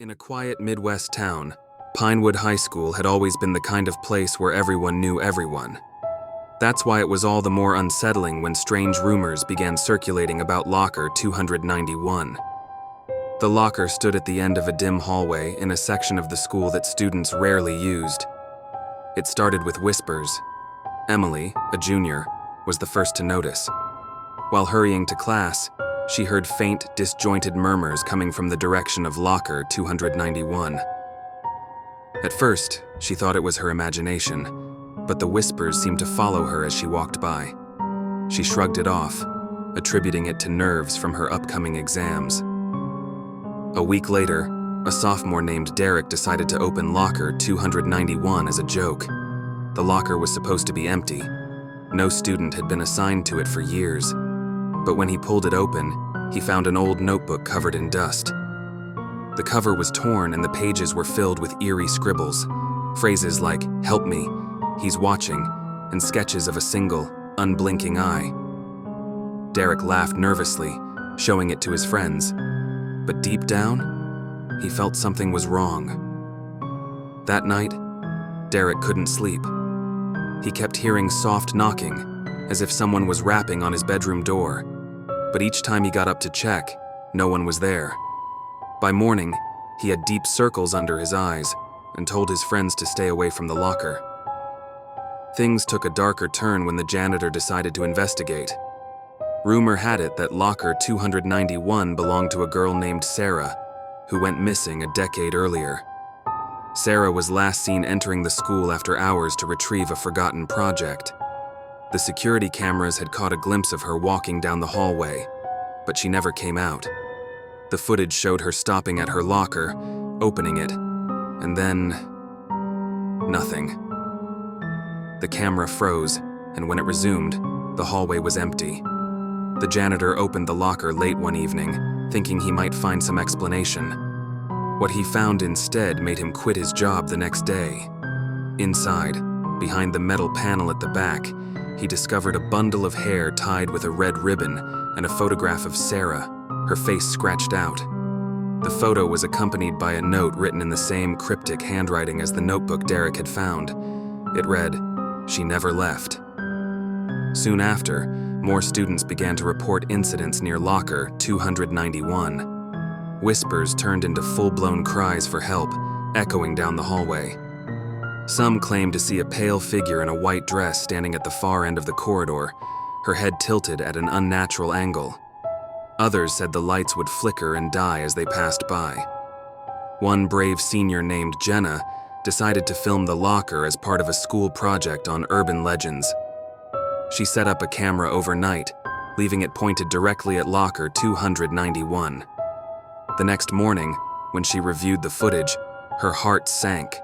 In a quiet Midwest town, Pinewood High School had always been the kind of place where everyone knew everyone. That's why it was all the more unsettling when strange rumors began circulating about locker 291. The locker stood at the end of a dim hallway in a section of the school that students rarely used. It started with whispers. Emily, a junior, was the first to notice. While hurrying to class, she heard faint, disjointed murmurs coming from the direction of locker 291. At first, she thought it was her imagination, but the whispers seemed to follow her as she walked by. She shrugged it off, attributing it to nerves from her upcoming exams. A week later, a sophomore named Derek decided to open locker 291 as a joke. The locker was supposed to be empty. No student had been assigned to it for years. But when he pulled it open, he found an old notebook covered in dust. The cover was torn and the pages were filled with eerie scribbles, phrases like, "Help me," "He's watching," and sketches of a single, unblinking eye. Derek laughed nervously, showing it to his friends. But deep down, he felt something was wrong. That night, Derek couldn't sleep. He kept hearing soft knocking, as if someone was rapping on his bedroom door. But each time he got up to check, no one was there. By morning, he had deep circles under his eyes and told his friends to stay away from the locker. Things took a darker turn when the janitor decided to investigate. Rumor had it that locker 291 belonged to a girl named Sarah, who went missing a decade earlier. Sarah was last seen entering the school after hours to retrieve a forgotten project. The security cameras had caught a glimpse of her walking down the hallway, but she never came out. The footage showed her stopping at her locker, opening it, and then nothing. The camera froze, and when it resumed, the hallway was empty. The janitor opened the locker late one evening, thinking he might find some explanation. What he found instead made him quit his job the next day. Inside, behind the metal panel at the back, he discovered a bundle of hair tied with a red ribbon and a photograph of Sarah, her face scratched out. The photo was accompanied by a note written in the same cryptic handwriting as the notebook Derek had found. It read, "She never left." Soon after, more students began to report incidents near locker 291. Whispers turned into full-blown cries for help, echoing down the hallway. Some claimed to see a pale figure in a white dress standing at the far end of the corridor, her head tilted at an unnatural angle. Others said the lights would flicker and die as they passed by. One brave senior named Jenna decided to film the locker as part of a school project on urban legends. She set up a camera overnight, leaving it pointed directly at locker 291. The next morning, when she reviewed the footage, her heart sank.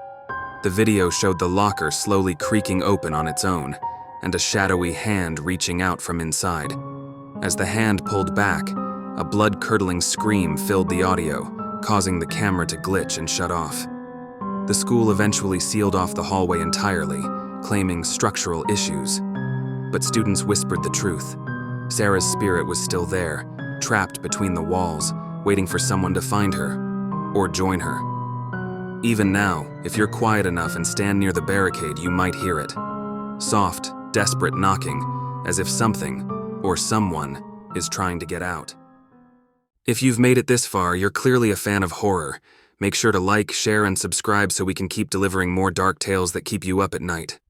The video showed the locker slowly creaking open on its own, and a shadowy hand reaching out from inside. As the hand pulled back, a blood-curdling scream filled the audio, causing the camera to glitch and shut off. The school eventually sealed off the hallway entirely, claiming structural issues. But students whispered the truth. Sarah's spirit was still there, trapped between the walls, waiting for someone to find her, or join her. Even now, if you're quiet enough and stand near the barricade, you might hear it. Soft, desperate knocking, as if something, or someone, is trying to get out. If you've made it this far, you're clearly a fan of horror. Make sure to like, share, and subscribe so we can keep delivering more dark tales that keep you up at night.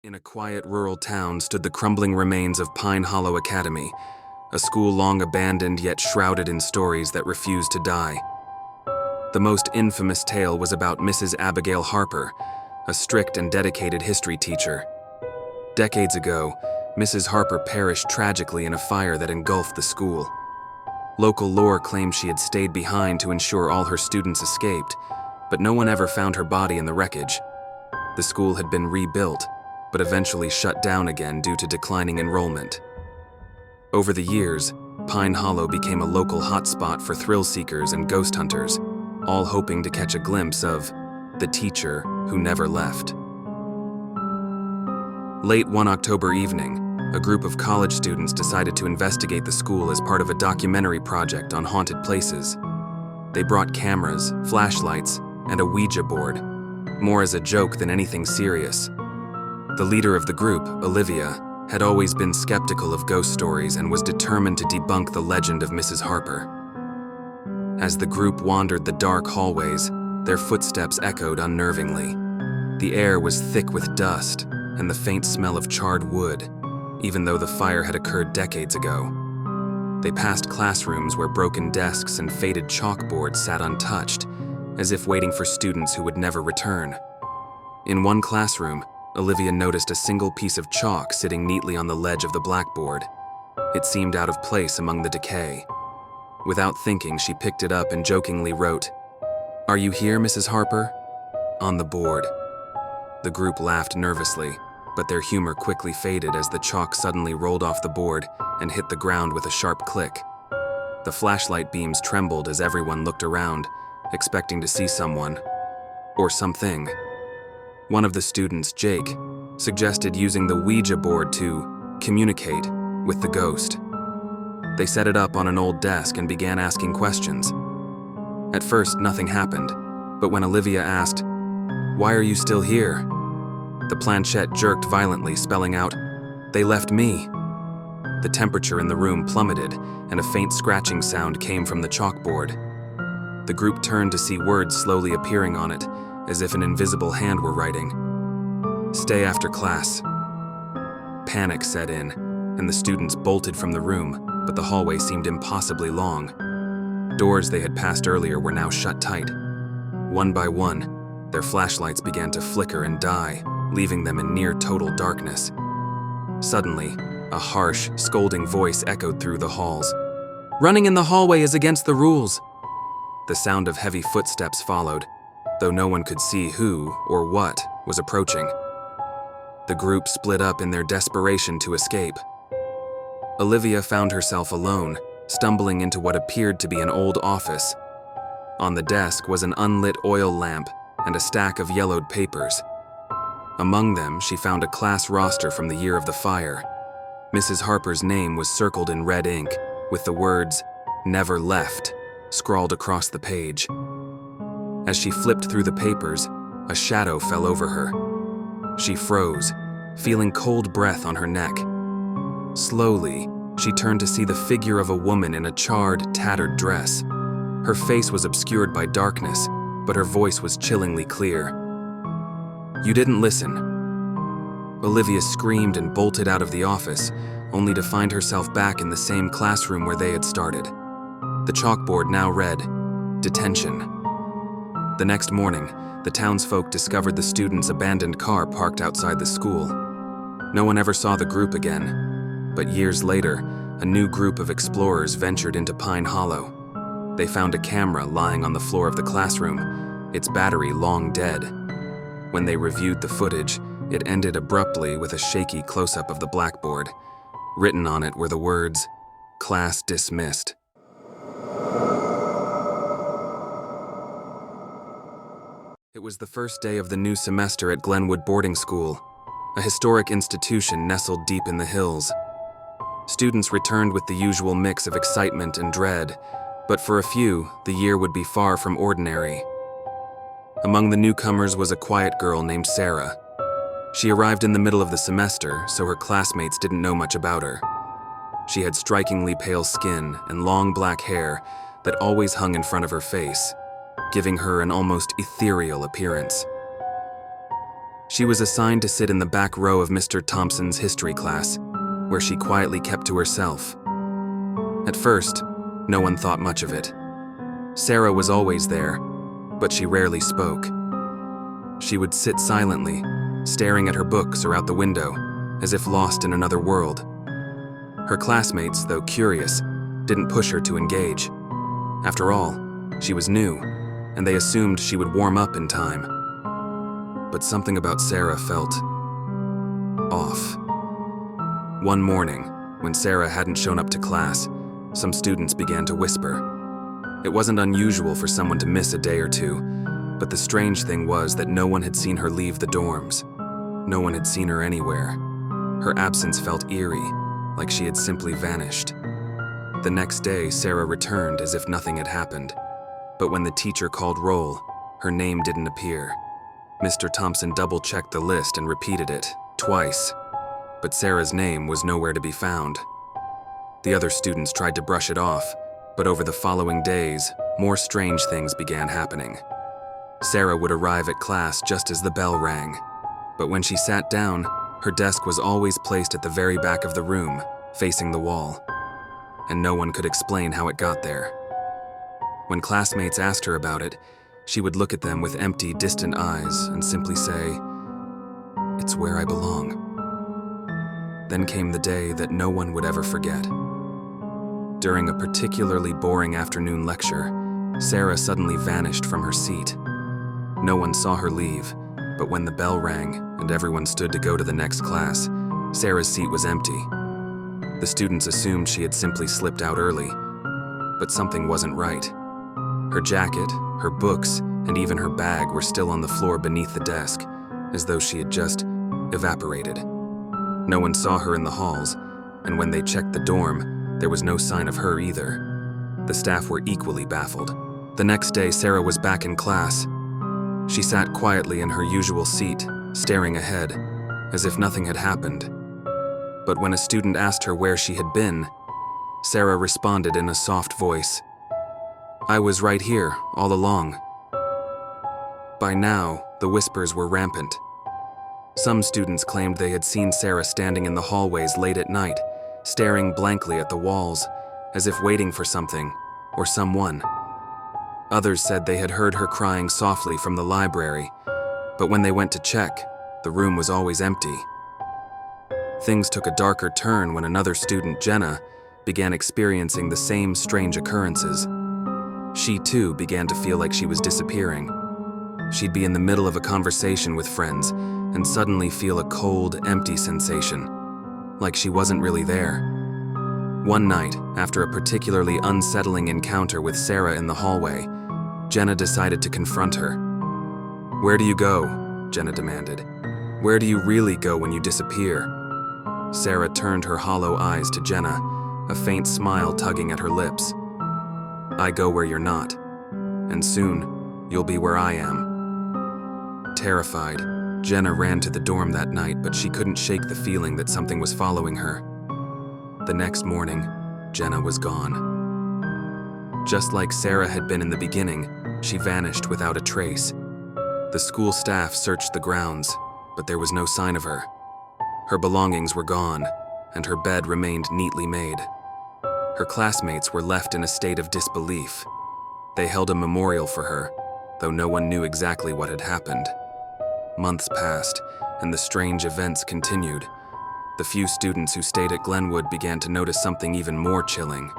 In a quiet rural town stood the crumbling remains of Pine Hollow Academy, a school long abandoned yet shrouded in stories that refused to die. The most infamous tale was about Mrs. Abigail Harper, a strict and dedicated history teacher. Decades ago, Mrs. Harper perished tragically in a fire that engulfed the school. Local lore claimed she had stayed behind to ensure all her students escaped, but no one ever found her body in the wreckage. The school had been rebuilt, but eventually shut down again due to declining enrollment. Over the years, Pine Hollow became a local hotspot for thrill seekers and ghost hunters, all hoping to catch a glimpse of the teacher who never left. Late one October evening, a group of college students decided to investigate the school as part of a documentary project on haunted places. They brought cameras, flashlights, and a Ouija board, more as a joke than anything serious. The leader of the group, Olivia, had always been skeptical of ghost stories and was determined to debunk the legend of Mrs. Harper. As the group wandered the dark hallways, their footsteps echoed unnervingly. The air was thick with dust and the faint smell of charred wood, even though the fire had occurred decades ago. They passed classrooms where broken desks and faded chalkboards sat untouched, as if waiting for students who would never return. In one classroom, Olivia noticed a single piece of chalk sitting neatly on the ledge of the blackboard. It seemed out of place among the decay. Without thinking, she picked it up and jokingly wrote, "Are you here, Mrs. Harper?" on the board. The group laughed nervously, but their humor quickly faded as the chalk suddenly rolled off the board and hit the ground with a sharp click. The flashlight beams trembled as everyone looked around, expecting to see someone, or something. One of the students, Jake, suggested using the Ouija board to communicate with the ghost. They set it up on an old desk and began asking questions. At first, nothing happened, but when Olivia asked, "Why are you still here?" the planchette jerked violently, spelling out, "They left me." The temperature in the room plummeted, and a faint scratching sound came from the chalkboard. The group turned to see words slowly appearing on it, as if an invisible hand were writing, "Stay after class." Panic set in, and the students bolted from the room, but the hallway seemed impossibly long. Doors they had passed earlier were now shut tight. One by one, their flashlights began to flicker and die, leaving them in near total darkness. Suddenly, a harsh, scolding voice echoed through the halls. "Running in the hallway is against the rules." The sound of heavy footsteps followed, though no one could see who or what was approaching. The group split up in their desperation to escape. Olivia found herself alone, stumbling into what appeared to be an old office. On the desk was an unlit oil lamp and a stack of yellowed papers. Among them, she found a class roster from the year of the fire. Mrs. Harper's name was circled in red ink, with the words, "Never left," scrawled across the page. As she flipped through the papers, a shadow fell over her. She froze, feeling cold breath on her neck. Slowly, she turned to see the figure of a woman in a charred, tattered dress. Her face was obscured by darkness, but her voice was chillingly clear. "You didn't listen." Olivia screamed and bolted out of the office, only to find herself back in the same classroom where they had started. The chalkboard now read, "Detention." The next morning, the townsfolk discovered the students' abandoned car parked outside the school. No one ever saw the group again, but years later, a new group of explorers ventured into Pine Hollow. They found a camera lying on the floor of the classroom, its battery long dead. When they reviewed the footage, it ended abruptly with a shaky close-up of the blackboard. Written on it were the words, "Class dismissed." It was the first day of the new semester at Glenwood Boarding School, a historic institution nestled deep in the hills. Students returned with the usual mix of excitement and dread, but for a few, the year would be far from ordinary. Among the newcomers was a quiet girl named Sarah. She arrived in the middle of the semester, so her classmates didn't know much about her. She had strikingly pale skin and long black hair that always hung in front of her face, giving her an almost ethereal appearance. She was assigned to sit in the back row of Mr. Thompson's history class, where she quietly kept to herself. At first, no one thought much of it. Sarah was always there, but she rarely spoke. She would sit silently, staring at her books or out the window, as if lost in another world. Her classmates, though curious, didn't push her to engage. After all, she was new, and they assumed she would warm up in time. But something about Sarah felt off. One morning, when Sarah hadn't shown up to class, some students began to whisper. It wasn't unusual for someone to miss a day or two, but the strange thing was that no one had seen her leave the dorms. No one had seen her anywhere. Her absence felt eerie, like she had simply vanished. The next day, Sarah returned as if nothing had happened. But when the teacher called roll, her name didn't appear. Mr. Thompson double-checked the list and repeated it, twice. But Sarah's name was nowhere to be found. The other students tried to brush it off, but over the following days, more strange things began happening. Sarah would arrive at class just as the bell rang, but when she sat down, her desk was always placed at the very back of the room, facing the wall, and no one could explain how it got there. When classmates asked her about it, she would look at them with empty, distant eyes and simply say, "It's where I belong." Then came the day that no one would ever forget. During a particularly boring afternoon lecture, Sarah suddenly vanished from her seat. No one saw her leave, but when the bell rang and everyone stood to go to the next class, Sarah's seat was empty. The students assumed she had simply slipped out early, but something wasn't right. Her jacket, her books, and even her bag were still on the floor beneath the desk, as though she had just evaporated. No one saw her in the halls, and when they checked the dorm, there was no sign of her either. The staff were equally baffled. The next day, Sarah was back in class. She sat quietly in her usual seat, staring ahead, as if nothing had happened. But when a student asked her where she had been, Sarah responded in a soft voice, "I was right here, all along." By now, the whispers were rampant. Some students claimed they had seen Sarah standing in the hallways late at night, staring blankly at the walls, as if waiting for something or someone. Others said they had heard her crying softly from the library, but when they went to check, the room was always empty. Things took a darker turn when another student, Jenna, began experiencing the same strange occurrences. She too began to feel like she was disappearing. She'd be in the middle of a conversation with friends and suddenly feel a cold, empty sensation, like she wasn't really there. One night, after a particularly unsettling encounter with Sarah in the hallway, Jenna decided to confront her. "Where do you go?" Jenna demanded. "Where do you really go when you disappear?" Sarah turned her hollow eyes to Jenna, a faint smile tugging at her lips. "I go where you're not, and soon you'll be where I am." Terrified, Jenna ran to the dorm that night, but she couldn't shake the feeling that something was following her. The next morning, Jenna was gone. Just like Sarah had been in the beginning, she vanished without a trace. The school staff searched the grounds, but there was no sign of her. Her belongings were gone, and her bed remained neatly made. Her classmates were left in a state of disbelief. They held a memorial for her, though no one knew exactly what had happened. Months passed, and the strange events continued. The few students who stayed at Glenwood began to notice something even more chilling.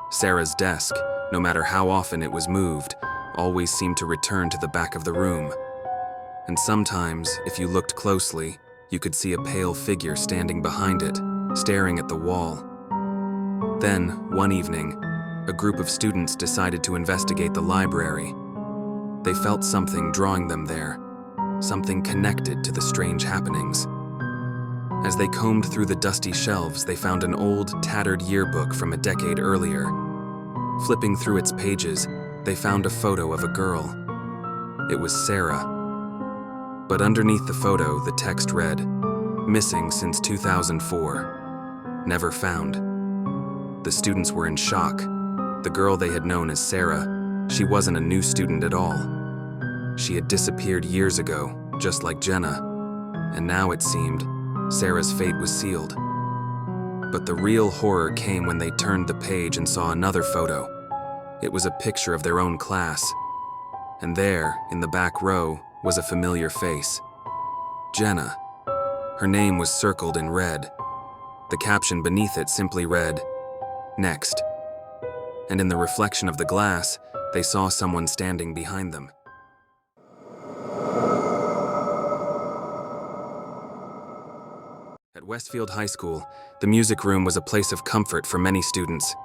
Sarah's desk, no matter how often it was moved, always seemed to return to the back of the room. And sometimes, if you looked closely, you could see a pale figure standing behind it, staring at the wall. Then, one evening, a group of students decided to investigate the library. They felt something drawing them there, something connected to the strange happenings. As they combed through the dusty shelves, they found an old, tattered yearbook from a decade earlier. Flipping through its pages, they found a photo of a girl. It was Sarah. But underneath the photo, the text read, "Missing since 2004. Never found." The students were in shock. The girl they had known as Sarah, she wasn't a new student at all. She had disappeared years ago, just like Jenna, and now it seemed Sarah's fate was sealed. But the real horror came when they turned the page and saw another photo. It was a picture of their own class. And there, in the back row, was a familiar face. Jenna. Her name was circled in red. The caption beneath it simply read, "Next." And in the reflection of the glass, they saw someone standing behind them. At Westfield High School, the music room was a place of comfort for many students.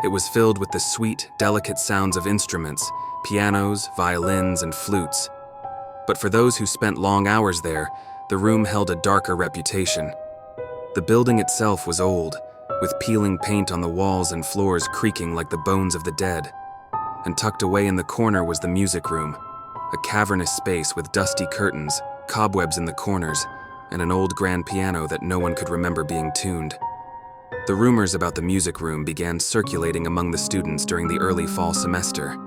It was filled with the sweet, delicate sounds of instruments, pianos, violins, and flutes. But for those who spent long hours there, the room held a darker reputation. The building itself was old, with peeling paint on the walls and floors creaking like the bones of the dead. And tucked away in the corner was the music room, a cavernous space with dusty curtains, cobwebs in the corners, and an old grand piano that no one could remember being tuned. The rumors about the music room began circulating among the students during the early fall semester.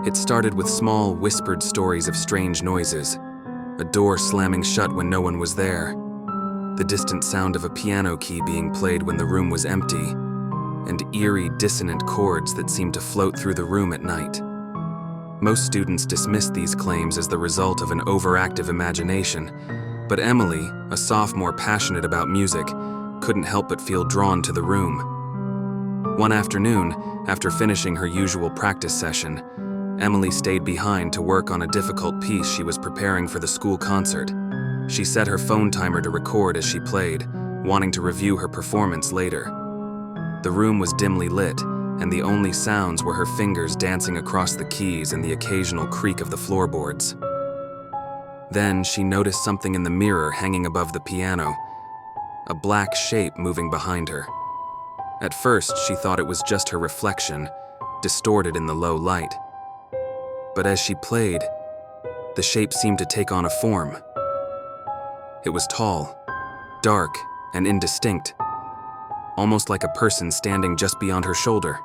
It started with small, whispered stories of strange noises, a door slamming shut when no one was there, the distant sound of a piano key being played when the room was empty, and eerie, dissonant chords that seemed to float through the room at night. Most students dismissed these claims as the result of an overactive imagination, but Emily, a sophomore passionate about music, couldn't help but feel drawn to the room. One afternoon, after finishing her usual practice session, Emily stayed behind to work on a difficult piece she was preparing for the school concert. She set her phone timer to record as she played, wanting to review her performance later. The room was dimly lit, and the only sounds were her fingers dancing across the keys and the occasional creak of the floorboards. Then she noticed something in the mirror hanging above the piano, a black shape moving behind her. At first, she thought it was just her reflection, distorted in the low light. But as she played, the shape seemed to take on a form. It was tall, dark, and indistinct, almost like a person standing just beyond her shoulder.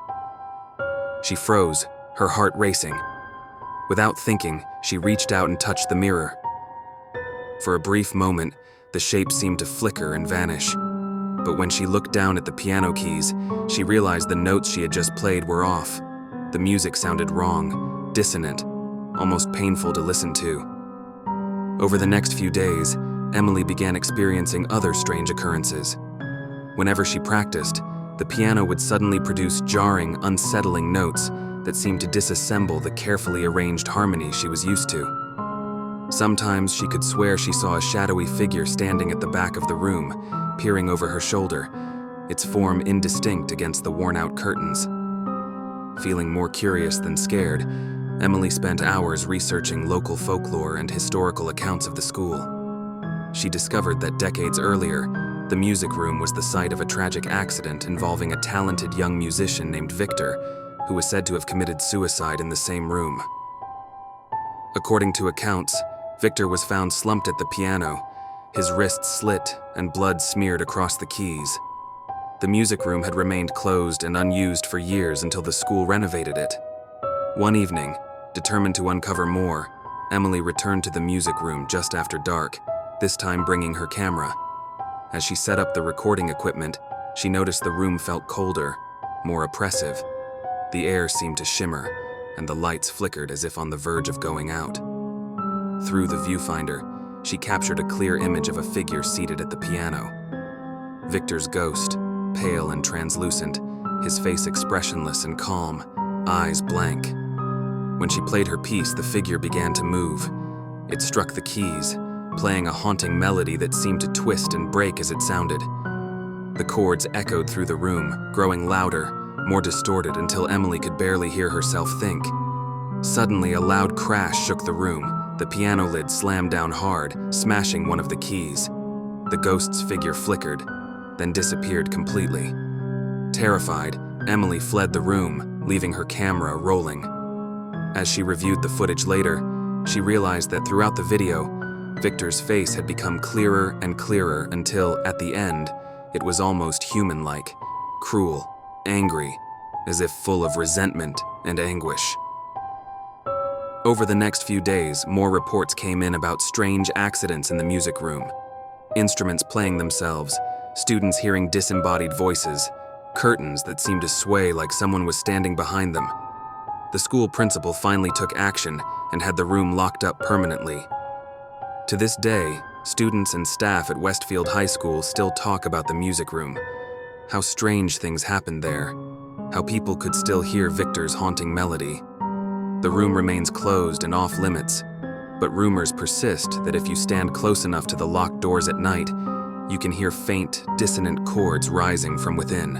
She froze, her heart racing. Without thinking, she reached out and touched the mirror. For a brief moment, the shape seemed to flicker and vanish. But when she looked down at the piano keys, she realized the notes she had just played were off. The music sounded wrong, dissonant, almost painful to listen to. Over the next few days, Emily began experiencing other strange occurrences. Whenever she practiced, the piano would suddenly produce jarring, unsettling notes that seemed to disassemble the carefully arranged harmony she was used to. Sometimes she could swear she saw a shadowy figure standing at the back of the room, peering over her shoulder, its form indistinct against the worn-out curtains. Feeling more curious than scared, Emily spent hours researching local folklore and historical accounts of the school. She discovered that decades earlier, the music room was the site of a tragic accident involving a talented young musician named Victor, who was said to have committed suicide in the same room. According to accounts, Victor was found slumped at the piano, his wrists slit and blood smeared across the keys. The music room had remained closed and unused for years until the school renovated it. One evening, determined to uncover more, Emily returned to the music room just after dark, this time bringing her camera. As she set up the recording equipment, she noticed the room felt colder, more oppressive. The air seemed to shimmer, and the lights flickered as if on the verge of going out. Through the viewfinder, she captured a clear image of a figure seated at the piano. Victor's ghost, pale and translucent, his face expressionless and calm, eyes blank. When she played her piece, the figure began to move. It struck the keys, playing a haunting melody that seemed to twist and break as it sounded. The chords echoed through the room, growing louder, more distorted until Emily could barely hear herself think. Suddenly, a loud crash shook the room. The piano lid slammed down hard, smashing one of the keys. The ghost's figure flickered, then disappeared completely. Terrified, Emily fled the room, leaving her camera rolling. As she reviewed the footage later, she realized that throughout the video, Victor's face had become clearer and clearer until, at the end, it was almost human-like, cruel, angry, as if full of resentment and anguish. Over the next few days, more reports came in about strange accidents in the music room. Instruments playing themselves, students hearing disembodied voices, curtains that seemed to sway like someone was standing behind them. The school principal finally took action and had the room locked up permanently. To this day, students and staff at Westfield High School still talk about the music room, how strange things happened there, how people could still hear Victor's haunting melody. The room remains closed and off limits, but rumors persist that if you stand close enough to the locked doors at night, you can hear faint, dissonant chords rising from within,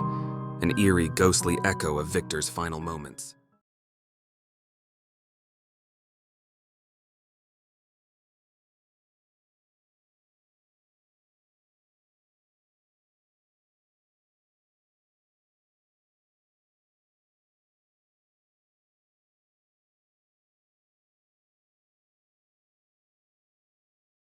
an eerie, ghostly echo of Victor's final moments.